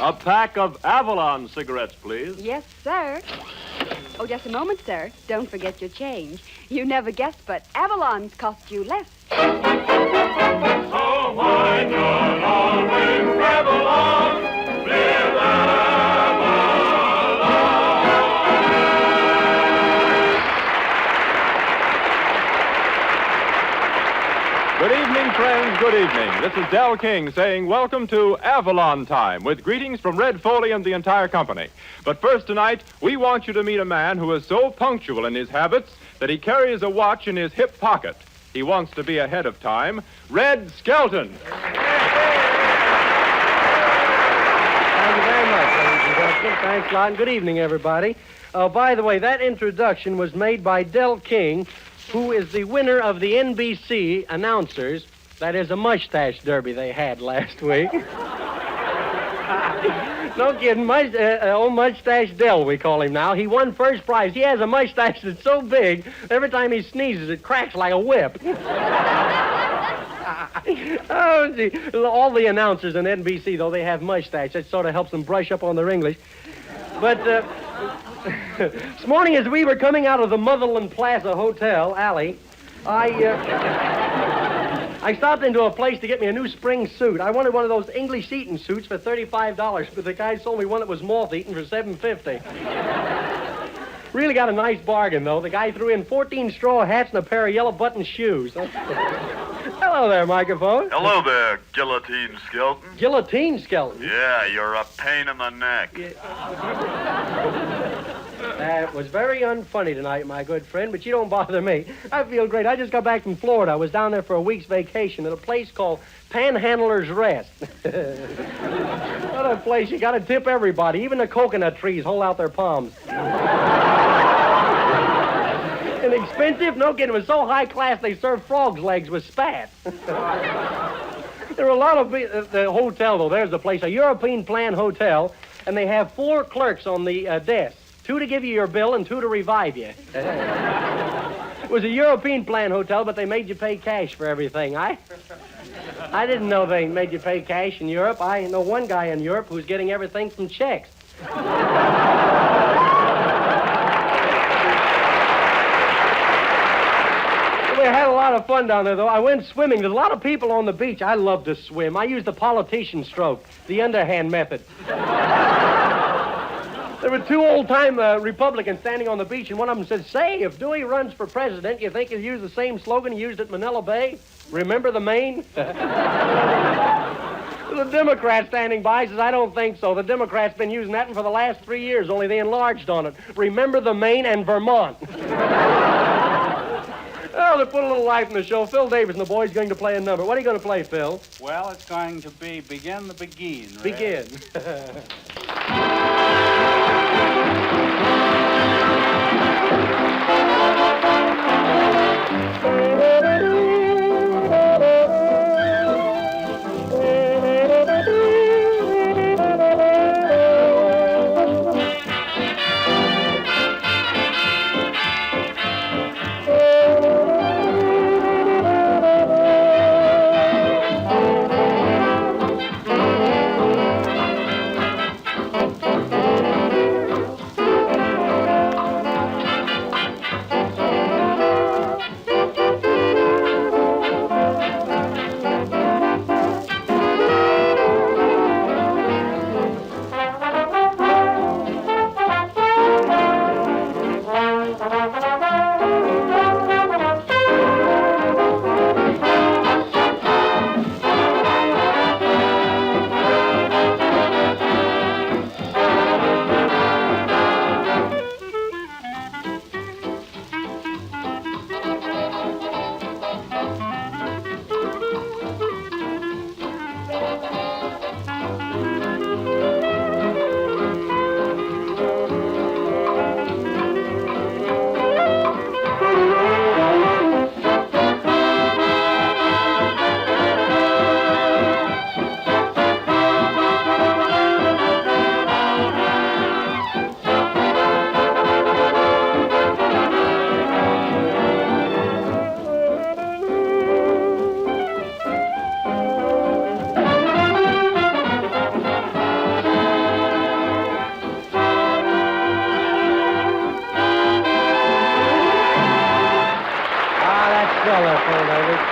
A pack of Avalon cigarettes, please. Yes, sir. Oh, just a moment, sir. Don't forget your change. You never guessed, but Avalon's cost you less. So why not always Avalon? Live Good evening, friends. Good evening. This is Del King saying welcome to Avalon Time with greetings from Red Foley and the entire company. But first tonight, we want you to meet a man who is so punctual in his habits that he carries a watch in his hip pocket. He wants to be ahead of time. Red Skelton. Thank you very much, ladies and gentlemen. Thanks a lot, and good evening, everybody. By the way, that introduction was made by Del King, who is the winner of the NBC announcers. That is a mustache derby they had last week. No kidding. Old Mustache Del, we call him now. He won first prize. He has a mustache that's so big, every time he sneezes, it cracks like a whip. Oh, gee. All the announcers on NBC, though, they have mustache. That sort of helps them brush up on their English. But this morning, as we were coming out of the Motherland Plaza Hotel alley, I stopped into a place to get me a new spring suit. I wanted one of those English Eaton suits for $35, but the guy sold me one that was moth-eaten for $7.50. Really got a nice bargain, though. The guy threw in 14 straw hats and a pair of yellow button shoes. Hello there, microphone. Hello there, Guillotine Skelton. Guillotine Skelton? Yeah, you're a pain in the neck. That was very unfunny tonight, my good friend, but you don't bother me. I feel great. I just got back from Florida. I was down there for a week's vacation at a place called Panhandler's Rest. What a place. You got to tip everybody. Even the coconut trees hold out their palms. Inexpensive? No kidding. It was so high class they served frog's legs with spat. There were a lot of the hotel, though. There's the place, a European plan hotel, and they have 4 clerks on the desk. 2 to give you your bill and 2 to revive you. It was a European plan hotel, but they made you pay cash for everything. I didn't know they made you pay cash in Europe. I know one guy in Europe who's getting everything from checks. We had a lot of fun down there, though. I went swimming. There's a lot of people on the beach. I love to swim. I use the politician stroke, the underhand method. There were 2 old-time Republicans standing on the beach, and one of them said, "Say, if Dewey runs for president, you think he'll use the same slogan he used at Manila Bay? Remember the Maine?" The Democrat standing by says, "I don't think so. The Democrats been using that one for the last 3 years, only they enlarged on it. Remember the Maine and Vermont." Oh, they put a little life in the show. Phil Davis and the boys going to play a number. What are you going to play, Phil? Well, it's going to be Begin the Begin. Red. Begin.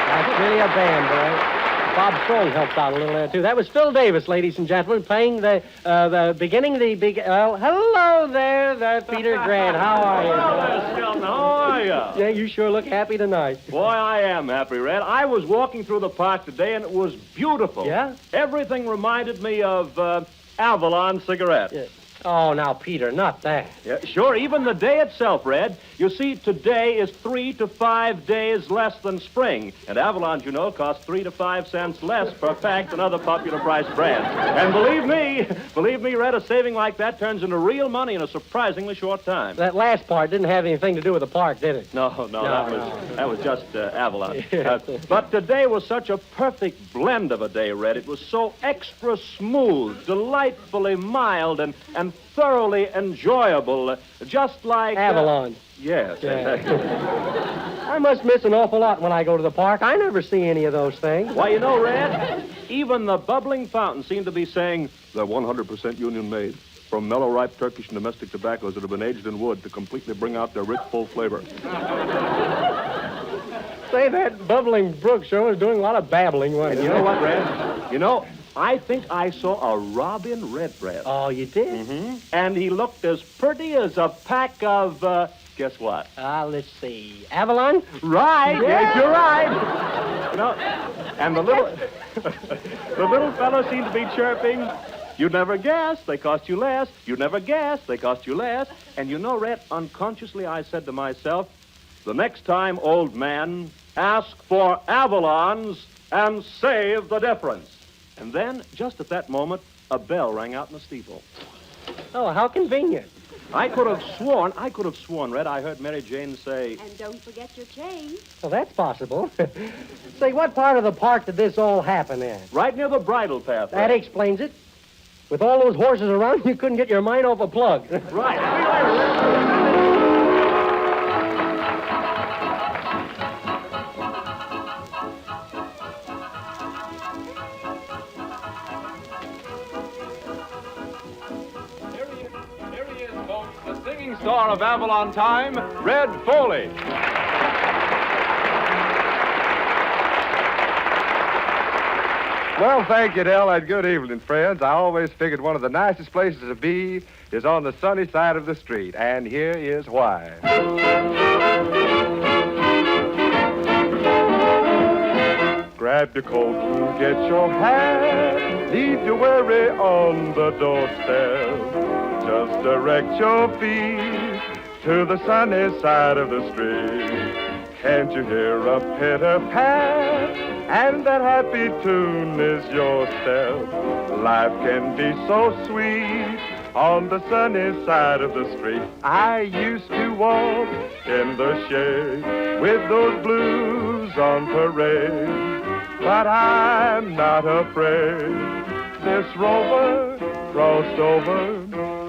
That's really a band, boy. Bob Strong helped out a little there, too. That was Phil Davis, ladies and gentlemen, playing well, hello there, Peter Grant. How are you? Hello there, Skelton. How are you? Yeah, you sure look happy tonight. Boy, I am happy, Red. I was walking through the park today, and it was beautiful. Yeah? Everything reminded me of Avalon cigarettes. Yeah. Oh, now, Peter, not that. Yeah, sure, even the day itself, Red. You see, today is 3 to 5 days less than spring. And Avalon, you know, costs 3 to 5 cents less per pack than other popular price brands. And believe me, Red, a saving like that turns into real money in a surprisingly short time. That last part didn't have anything to do with the park, did it? No, that was just Avalon. Yeah. But today was such a perfect blend of a day, Red. It was so extra smooth, delightfully mild, and thoroughly enjoyable, just like... Avalon. Yes. Yeah. I must miss an awful lot when I go to the park. I never see any of those things. Why, you know, Red, even the bubbling fountain seemed to be saying they're 100% union made from mellow, ripe Turkish and domestic tobaccos that have been aged in wood to completely bring out their rich, full flavor. Say, that bubbling brook sure was doing a lot of babbling, wasn't it? And you know what, Red? You know, I think I saw a robin redbreast. Oh, you did? Mm-hmm. And he looked as pretty as a pack of, guess what? Let's see. Avalon? Right. Yeah. Yes, you're right. You know, and the little fellow seemed to be chirping. You'd never guess, they cost you less. You'd never guess, they cost you less. And you know, Red, unconsciously I said to myself, the next time, old man, ask for Avalons and save the difference. And then, just at that moment, a bell rang out in the steeple. Oh, how convenient. I could have sworn, Red, I heard Mary Jane say... And don't forget your change. Well, that's possible. Say, what part of the park did this all happen in? Right near the bridle path. That Red. explains it. With all those horses around, you couldn't get your mind off a plug. Right. Here he is, folks, the singing star of Avalon time, Red Foley. Well, thank you, Del, and good evening, friends. I always figured one of the nicest places to be is on the sunny side of the street, and here is why. Grab your coat and get your hat, leave your worry on the doorstep. Just direct your feet to the sunny side of the street. Can't you hear a pitter-pat? And that happy tune is your step. Life can be so sweet on the sunny side of the street. I used to walk in the shade with those blues on parade, but I'm not afraid. This rover crossed over.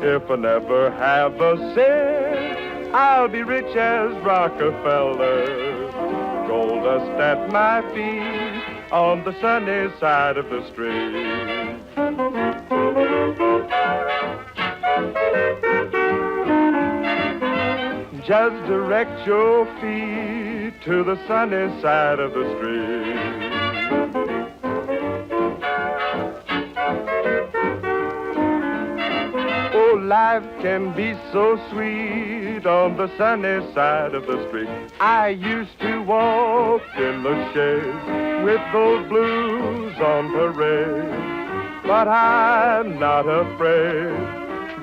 If I never have a cent, I'll be rich as Rockefeller. Gold dust at my feet on the sunny side of the street. Just direct your feet to the sunny side of the street. Oh, life can be so sweet on the sunny side of the street. I used to walk in the shade with those blues on parade, but I'm not afraid.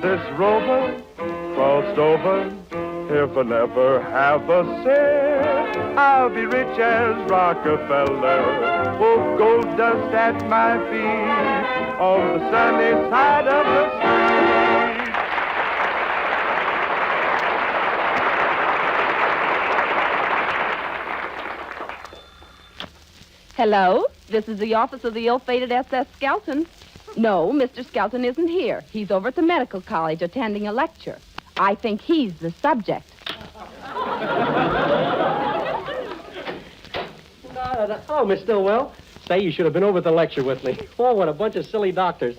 This rover crossed over. If I never have a cent, I'll be rich as Rockefeller. Oh, gold dust at my feet on the sunny side of the street. Hello, this is the office of the ill-fated S.S. Skelton. No, Mr. Skelton isn't here. He's over at the medical college attending a lecture. I think he's the subject. Oh, Miss Stillwell. Say, you should have been over at the lecture with me. Oh, what a bunch of silly doctors.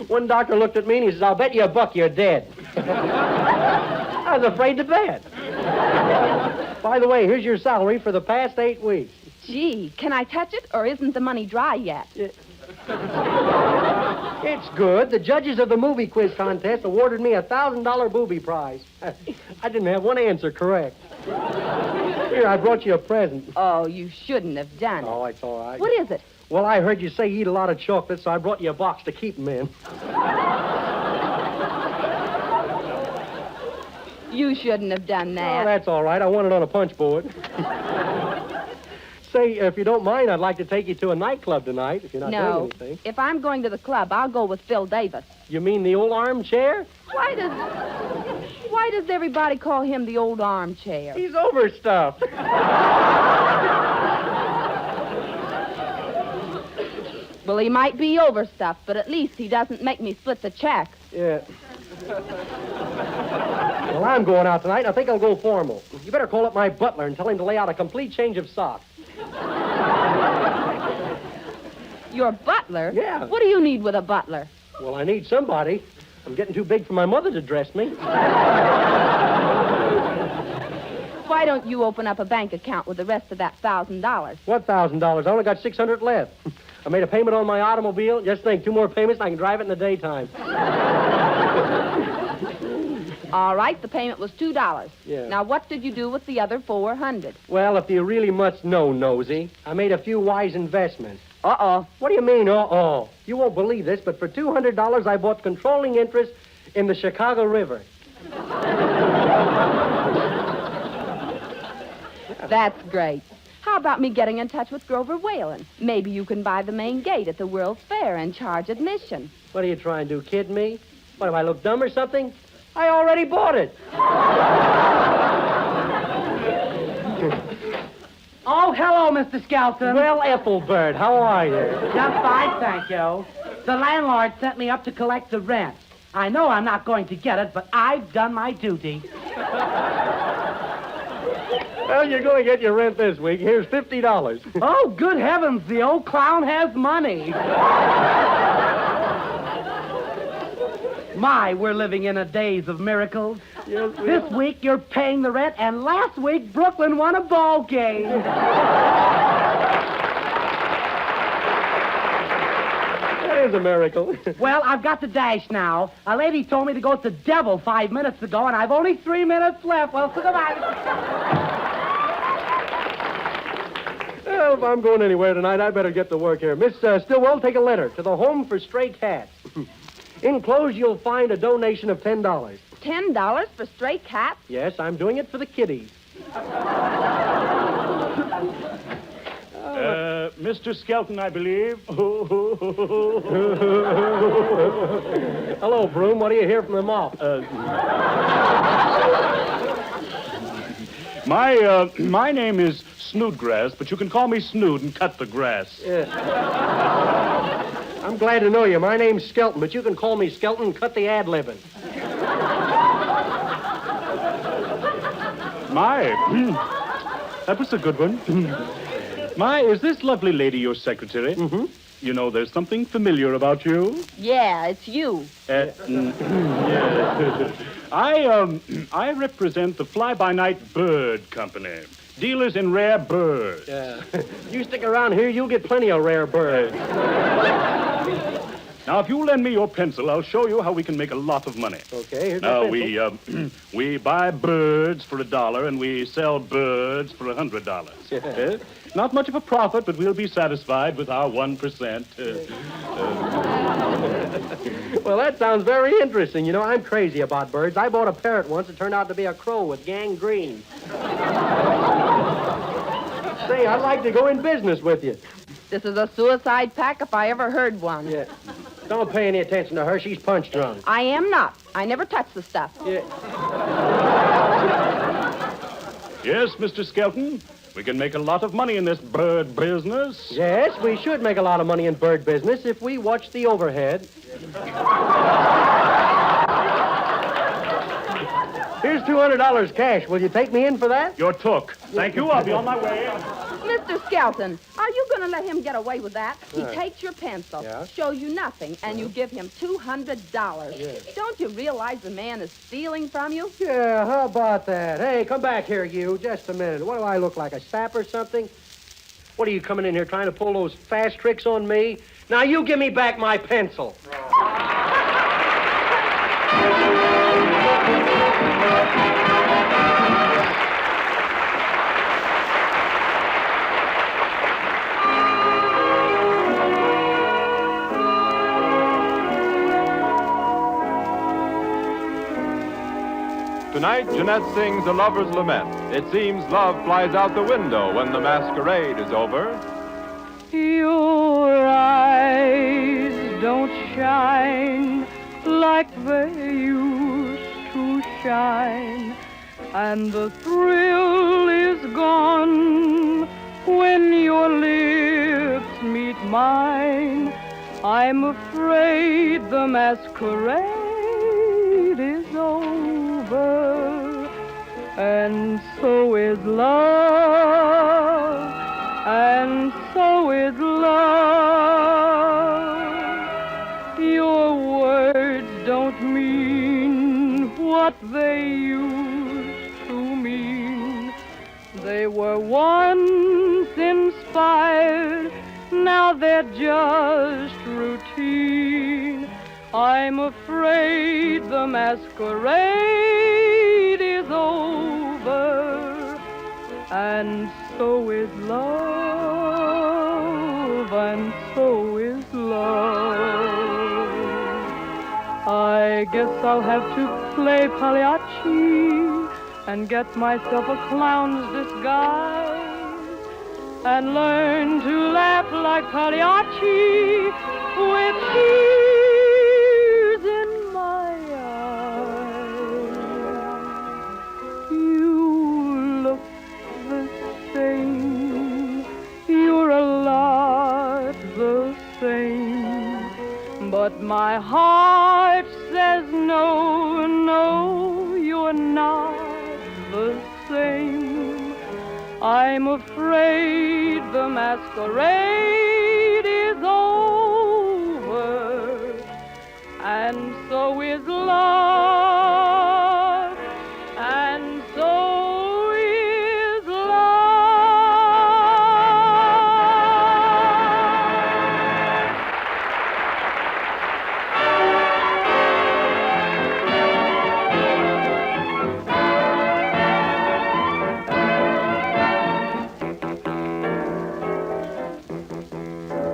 One doctor looked at me and he says, I'll bet you $1 you're dead. I was afraid to bet. By the way, here's your salary for the past 8 weeks. Gee, can I touch it, or isn't the money dry yet? It's good. The judges of the movie quiz contest awarded me a $1,000 booby prize. I didn't have one answer correct. Here, I brought you a present. Oh, you shouldn't have done it. Oh, it's all right. What is it? Well, I heard you say you eat a lot of chocolate, so I brought you a box to keep them in. You shouldn't have done Oh, that. that's all right. I want it on a punch board. Say, if you don't mind, I'd like to take you to a nightclub tonight, if you're not No. doing anything. If I'm going to the club, I'll go with Phil Davis. You mean the old armchair? Why does everybody call him the old armchair? He's overstuffed. Well, he might be overstuffed, but at least he doesn't make me split the check. Yeah. Well, I'm going out tonight, and I think I'll go formal. You better call up my butler and tell him to lay out a complete change of socks. Your butler? Yeah. What do you need with a butler? Well, I need somebody. I'm getting too big for my mother to dress me. Why don't you open up a bank account with the rest of that $1,000? What $1,000? I only got $600 left. I made a payment on my automobile. Just think, 2 more payments and I can drive it in the daytime. All right, the payment was $2. Yeah. Now, what did you do with the other $400? Well, if you really must know, Nosy, I made a few wise investments. Uh-oh. What do you mean, uh-oh? You won't believe this, but for $200, I bought controlling interest in the Chicago River. That's great. How about me getting in touch with Grover Whalen? Maybe you can buy the main gate at the World's Fair and charge admission. What are you trying to do, kid me? What, do I look dumb or something? I already bought it. Oh, hello, Mr. Skelton. Well, Ethelbert, how are you? Just fine, thank you. The landlord sent me up to collect the rent. I know I'm not going to get it, but I've done my duty. Well, you're going to get your rent this week. Here's $50. Oh, good heavens, the old clown has money. My, we're living in a days of miracles. Yes, we This are. week you're paying the rent, and last week Brooklyn won a ball game. That is a miracle. Well, I've got to dash now. A lady told me to go to the devil 5 minutes ago, and I've only 3 minutes left. Well, so goodbye. Well, if I'm going anywhere tonight, I better get to work here. Miss Stillwell, take a letter to the Home for Stray Cats. Enclosed, you'll find a donation of $10. $10 for stray cats? Yes, I'm doing it for the kiddies. Mr. Skelton, I believe. Hello, Broom. What do you hear from the mop? My name is Snoodgrass, but you can call me Snood and cut the grass. I'm glad to know you. My name's Skelton, but you can call me Skelton and cut the ad-libbing. That was a good one. Is this lovely lady your secretary? Mm-hmm. You know, there's something familiar about you. Yeah, it's you. Yeah. I represent the Fly-By-Night Bird Company, dealers in rare birds. Yeah. You stick around here, you'll get plenty of rare birds. Now, if you lend me your pencil, I'll show you how we can make a lot of money. Okay, here's Now, my pencil. we buy birds for $1 and we sell birds for $100. Yeah. Not much of a profit, but we'll be satisfied with our 1%. Well, that sounds very interesting. You know, I'm crazy about birds. I bought a parrot once. It turned out to be a crow with gangrene. Say, I'd like to go in business with you. This is a suicide pack if I ever heard one. Yeah. Don't pay any attention to her. She's punch drunk. I am not. I never touch the stuff. Yeah. Yes, Mr. Skelton, we can make a lot of money in this bird business. Yes, we should make a lot of money in bird business if we watch the overhead. Here's $200 cash. Will you take me in for that? You're took. Thank you. I'll be on my way. Mr. Skelton, are you going to let him get away with that? He Right. takes your pencil, Yeah. shows you nothing, and you give him $200. Yes. Don't you realize the man is stealing from you? Yeah, how about that? Hey, come back here, you. Just a minute. What do I look like, a sap or something? What are you coming in here trying to pull those fast tricks on me? Now you give me back my pencil. Tonight, Jeanette sings A Lover's Lament. It seems love flies out the window when the masquerade is over. Your eyes don't shine like they used to shine, and the thrill is gone when your lips meet mine. I'm afraid the masquerade is over, and so is love, and so is love. Your words don't mean what they used to mean. They were once inspired, now they're just routine. I'm afraid the masquerade is over, and so is love, and so is love. I guess I'll have to play Pagliacci and get myself a clown's disguise and learn to laugh like Pagliacci with tears in my eyes. You look the same, you're a lot the same, but my heart says no, no, you're not the same. I'm afraid the masquerade is over, and so is love, and so is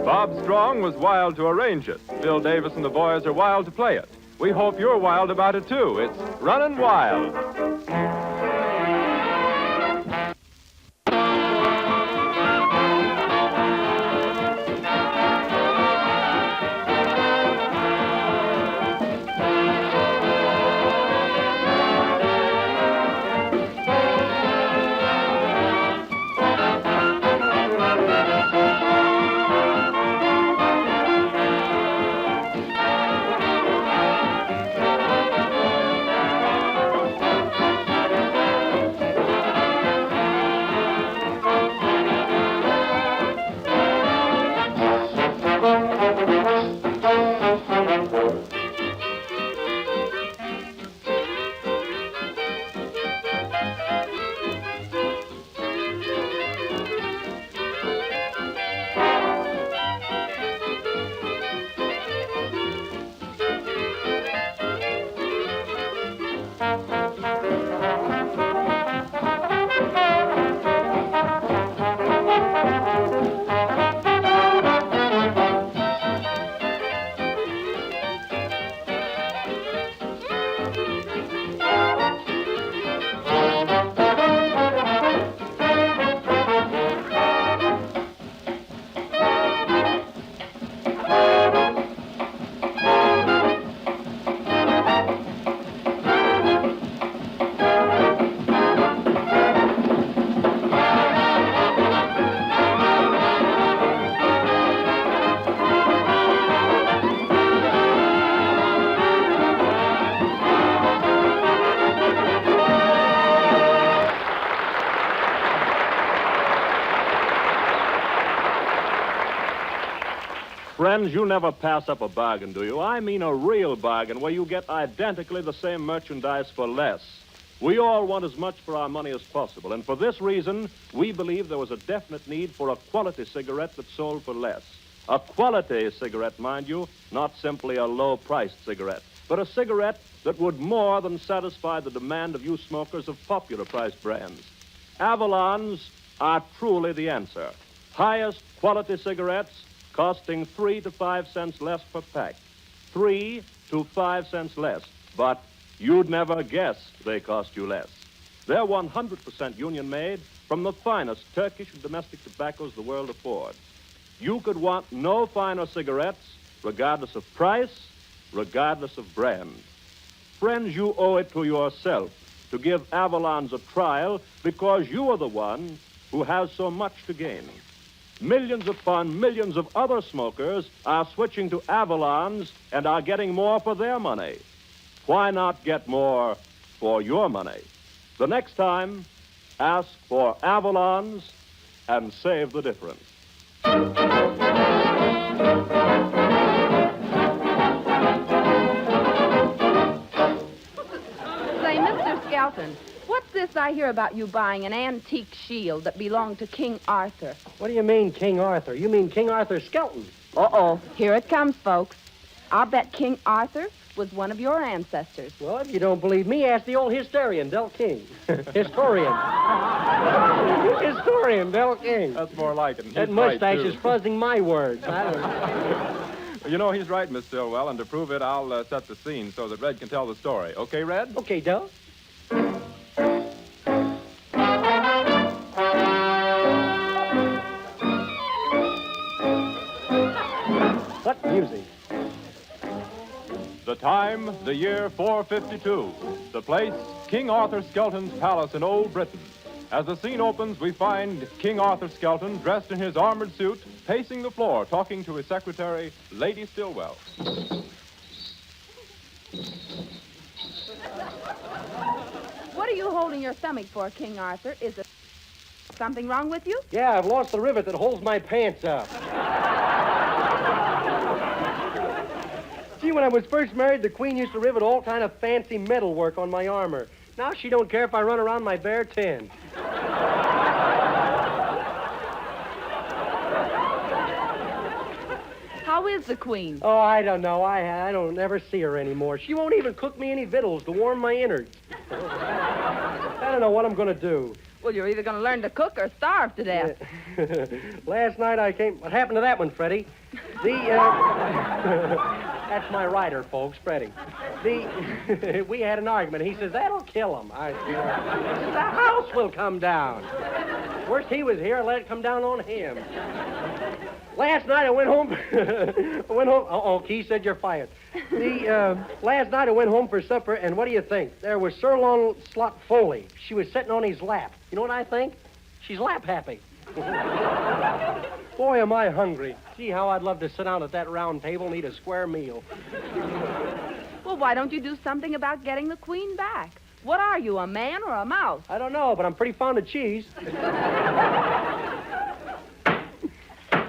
Bob Strong was wild to arrange it. Bill Davis and the boys are wild to play it. We hope you're wild about it, too. It's Runnin' Wild. Friends, you never pass up a bargain, do you? I mean a real bargain where you get identically the same merchandise for less. We all want as much for our money as possible, and for this reason, we believe there was a definite need for a quality cigarette that sold for less. A quality cigarette, mind you, not simply a low-priced cigarette, but a cigarette that would more than satisfy the demand of you smokers of popular-priced brands. Avalons are truly the answer. Highest quality cigarettes costing 3 to 5 cents less per pack. 3 to 5 cents less, but you'd never guess they cost you less. They're 100% union-made from the finest Turkish and domestic tobaccos the world affords. You could want no finer cigarettes, regardless of price, regardless of brand. Friends, you owe it to yourself to give Avalons a trial because you are the one who has so much to gain. Millions upon millions of other smokers are switching to Avalons and are getting more for their money. Why not get more for your money? The next time, ask for Avalons and save the difference. Say, Mr. Skelton, what's this I hear about you buying an antique shield that belonged to King Arthur? What do you mean, King Arthur? You mean King Arthur Skelton? Uh-oh. Here it comes, folks. I'll bet King Arthur was one of your ancestors. Well, if you don't believe me, ask the old historian, Del King. Historian. Historian, Del King. That's more like it. That mustache is fuzzing my words. I don't know. You know, he's right, Miss Stillwell, and to prove it, I'll set the scene so that Red can tell the story. Okay, Red? Okay, Del. What music? The time, the year 452. The place, King Arthur Skelton's palace in Old Britain. As the scene opens, we find King Arthur Skelton, dressed in his armored suit, pacing the floor, talking to his secretary, Lady Stillwell. What are you holding your stomach for, King Arthur? Is there something wrong with you? Yeah, I've lost the rivet that holds my pants up. See, when I was first married, the Queen used to rivet all kind of fancy metal work on my armor. Now she don't care if I run around my bare tin. How is the Queen? Oh, I don't know. I don't ever see her anymore. She won't even cook me any victuals to warm my innards. I don't know what I'm going to do. Well, you're either going to learn to cook or starve to death. Last night I came... What happened to that one, Freddie? That's my rider, folks, Freddie. We had an argument. He says, that'll kill him. The house will come down. Worst he was here, I let it come down on him. Last night I went home... Uh-oh, Key said you're fired. Last night I went home for supper, and what do you think? There was Sirloin Slot Foley. She was sitting on his lap. You know what I think? She's lap happy. Boy, am I hungry. Gee, how I'd love to sit down at that round table and eat a square meal. Well, why don't you do something about getting the Queen back? What are you, a man or a mouse? I don't know, but I'm pretty fond of cheese.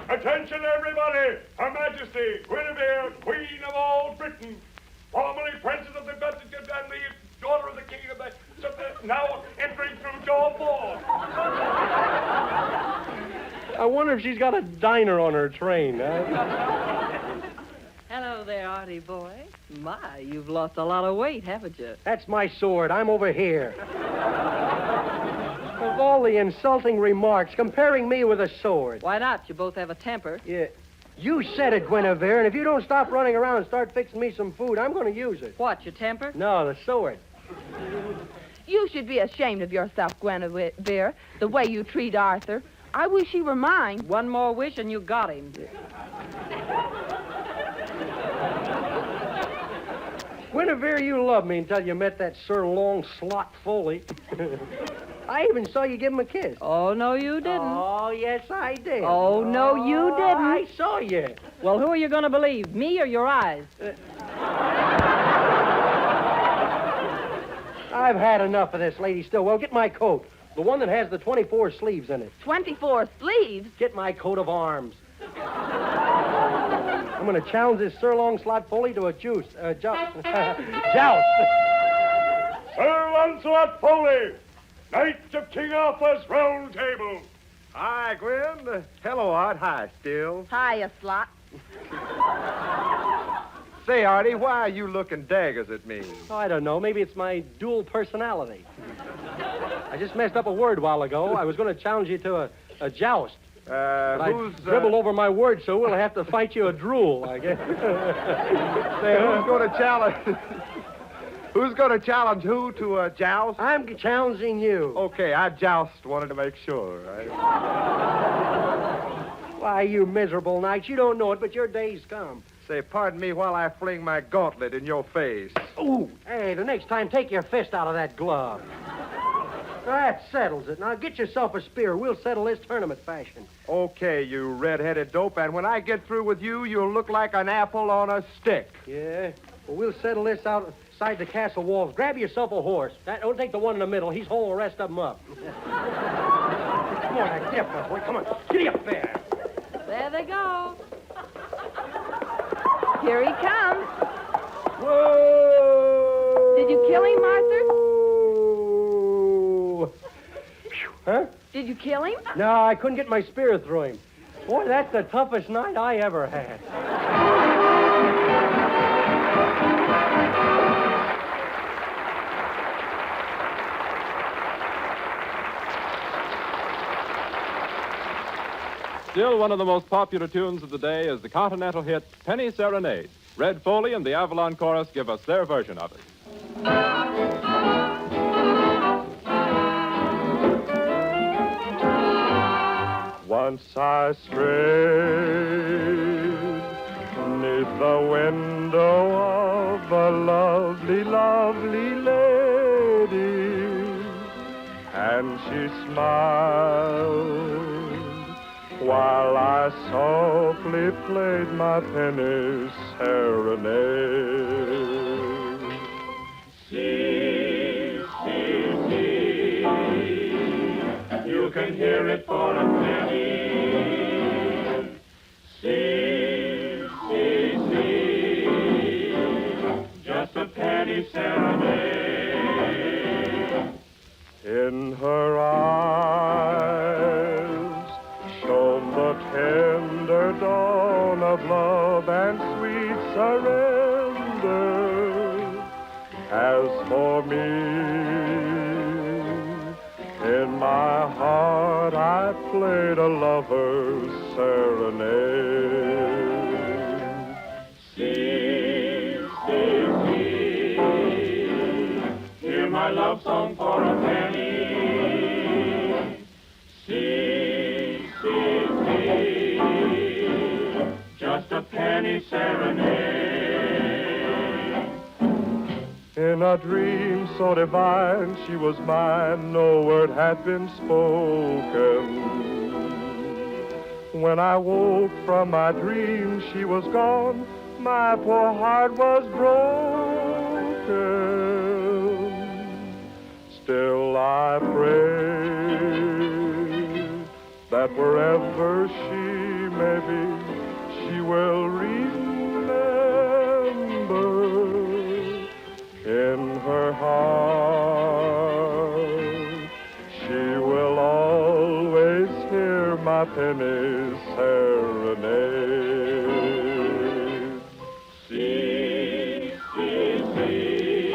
Attention, everybody! Her Majesty, Guinevere, Queen of all Britain, formerly Princess of the and the daughter of the King of the... now entering through door 4. I wonder if she's got a diner on her train. Hello there, Artie boy. My, you've lost a lot of weight, haven't you? That's my sword. I'm over here. Of all the insulting remarks, comparing me with a sword. Why not? You both have a temper. Yeah. You said it, Guinevere, and if you don't stop running around and start fixing me some food, I'm going to use it. What, your temper? No, the sword. You should be ashamed of yourself, Guinevere, the way you treat Arthur. I wish he were mine. One more wish and you got him. Guinevere, you loved me until you met that Sirloin Slot Foley. I even saw you give him a kiss. Oh, no, you didn't. Oh, yes, I did. Oh, no, you didn't. I saw you. Well, who are you going to believe, me or your eyes? I've had enough of this, Lady Stillwell. Get my coat. The one that has the 24 sleeves in it. 24 sleeves? Get my coat of arms. I'm going to challenge this Sirloin Slot Foley to a joust. Sir Lancelot Foley, Knight of King Arthur's Round Table. Hi, Gwen. Hello, Art. Hi, Still. Hiya, Slot. Say, Artie, why are you looking daggers at me? Oh, I don't know. Maybe it's my dual personality. I just messed up a word a while ago. I was going to challenge you to a joust. But I dribbled over my word, so we'll have to fight you a drool, I guess. Say, who's going to challenge... Who's going to challenge who to a joust? I'm challenging you. Okay, I joust. Wanted to make sure. Why, you miserable knight, you don't know it, but your day's come. Say, pardon me while I fling my gauntlet in your face. Ooh, hey, the next time, take your fist out of that glove. That settles it. Now, get yourself a spear. We'll settle this tournament fashion. Okay, you red-headed dope, and when I get through with you, you'll look like an apple on a stick. Yeah? Well, we'll settle this outside the castle walls. Grab yourself a horse. Don't take the one in the middle. He's holding the rest of them up. Come on, get up, boy. Come on. Get up there. There they go. Here he comes. Whoa! Did you kill him, Arthur? Huh? Did you kill him? No, I couldn't get my spear through him. Boy, that's the toughest night I ever had. Still one of the most popular tunes of the day is the continental hit Penny Serenade. Red Foley and the Avalon Chorus give us their version of it. Once I strayed neath the window of a lovely, lovely lady, and she smiled while I softly played my penny serenade. See, see, see, you can hear it for a penny. See, see, see, just a penny serenade. In her eyes shone the tender dawn of love and sweet surrender. As for me, in my heart I played a lover's serenade. See, see, see, hear my love song for a penny. See, see, see, just a penny serenade. In a dream so divine she was mine, no word had been spoken. When I woke from my dream she was gone, my poor heart was broken. Still I pray that wherever she may be, she will remember in her heart. She will always hear my penny serenade. See, see, see,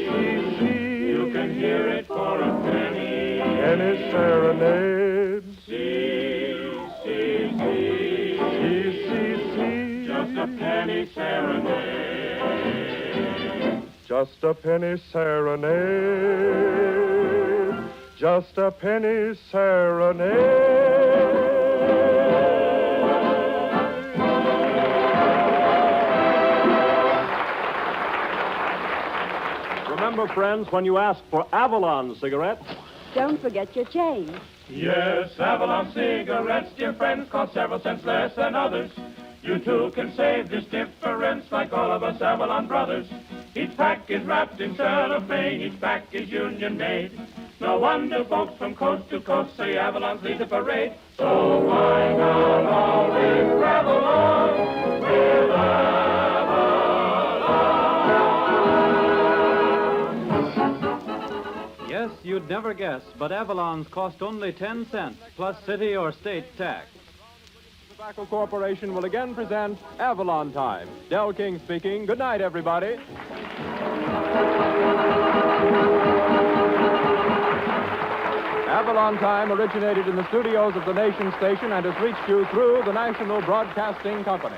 see, see, you can hear it for a penny. Penny serenade. See, see, see, See, see, see. just a penny serenade. Just a penny serenade. Just a penny serenade. Remember, friends, when you ask for Avalon cigarettes, Don't forget your change. Yes, Avalon cigarettes, dear friends, cost several cents less than others. You too can save this difference like all of us Avalon brothers. Each pack is wrapped in cellophane, each pack is union made. No wonder folks from coast to coast say Avalon's lead the parade. So why not always travel on with Avalon? You'd never guess, but Avalon's cost only 10 cents, plus city or state tax. Tobacco Corporation will again present Avalon Time. Del King speaking. Good night, everybody. Avalon Time originated in the studios of the Nation Station and has reached you through the National Broadcasting Company.